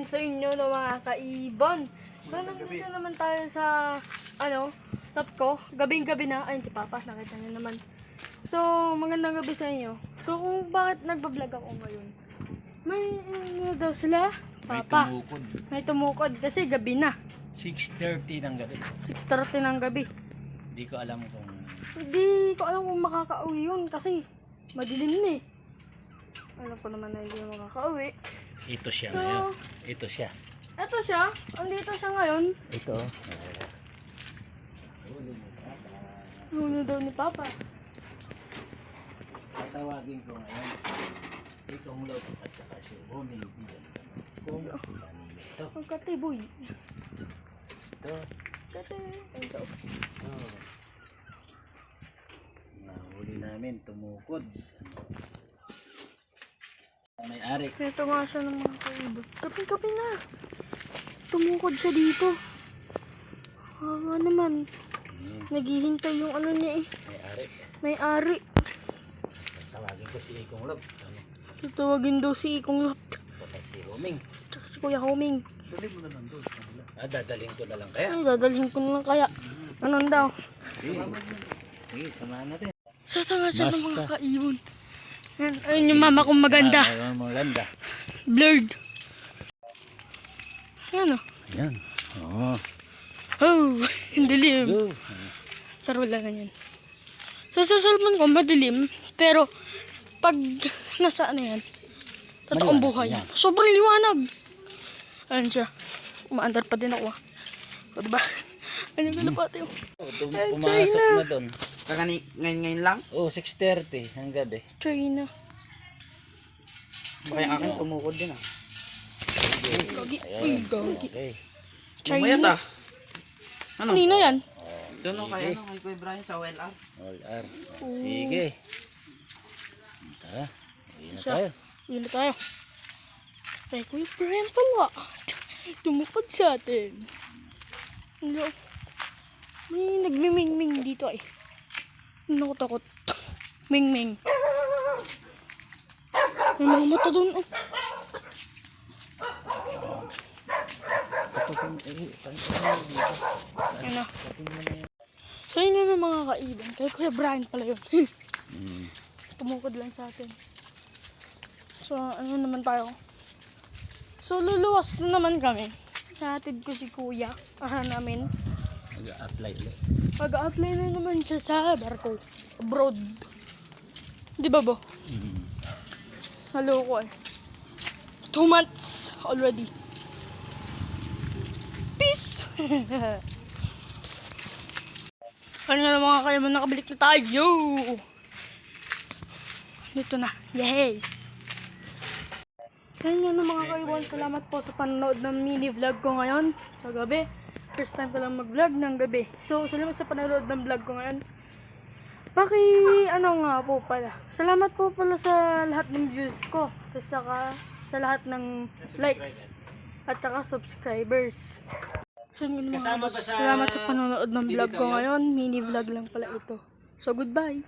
namin sa inyo no mga kaibon. So nandito naman tayo sa top ko. Gabing-gabi na. Ayun si Papa, nakita niyo naman. So magandang gabi sa inyo. So kung bakit nagbablog ako ngayon, may daw sila? Papa, may tumukod kasi gabi na. 6:30 ng gabi. 6:30 ng gabi. Hindi ko alam kung makakauwi yun kasi madilim na eh. Alam ko naman na hindi makakauwi. Ito siya So, ngayon. Ito siya. Ito siya. Andito siya ngayon. Ito. Nuno daw ni Papa. Tatawagin ko ngayon. Itong loob at saka si Homing. Kung ito. Ang katiboy. Ito. Ito. Nahuli namin. Tumukod. May-ari. Ito nga siya ng mga kaibon. Kapi na. Tumukod siya dito. Naman. Naghihintay yung niya eh. May-ari. May-ari. Tawagin ko si Ikong Loob. Tatawagin daw si Ikong Loob. Saka si Homing. Tsaka si Kuya Homing. Dali mo na lang doon. Dadalhin ko na lang kaya. Ay, dadalhin ko na lang kaya. Anong daw? Sige, samahan natin. Sasama siya ng mga kaibon. Ayun yung mama kong maganda. Maganda. Blurred. Ayan o. Ayan. Oo. Oh, dilim. Go. Pero wala na yan. Sa cellphone ko madilim. Pero pag nasa yan, totoong buhay. Yan. Sobrang liwanag. Ayan siya. Umaandar pa din ako. O diba? Ayan yung kalapati. Pumasok na doon. Ngayon lang? Oh, 6:30 ng gabi. China. Baka yung akin tumukod din ah. Gagi. Uy, gagi. Okay. China. Ano? Kanina yan? Doon kay Kuya Brian sa OLR. OLR. Sige. Tara. Uwi na tayo. Uwi na tayo. Kay Kuya Brian pala. Tumukod sa atin. Hello. May nagmiming-ming dito eh. Nakutakot. Ming-ming. May mga mata doon oh. Ano? So yun na mga kaibon. Kay Kuya Brian pala yun. Tumukod lang sa atin. So ano naman tayo? So luluwas na naman kami. Nahatid ko si Kuya. Namin. Mag-apply ulit. Mag-apply na naman siya sa barko. Abroad. Di ba bo? Hello ko eh. 2 months already. Peace! Ano nga mga kayo, nakabalik na tayo. Dito na. Yay! Ayun nga mga kaiwan, salamat po sa panonood ng mini vlog ko ngayon sa gabi. First time ko lang mag-vlog ng gabi. So, salamat sa panonood ng vlog ko ngayon. Nga po pala. Salamat po pala sa lahat ng views ko. Saka sa lahat ng likes. At saka subscribers. So, salamat sa panonood ng vlog ko ngayon. Mini vlog lang pala ito. So, goodbye!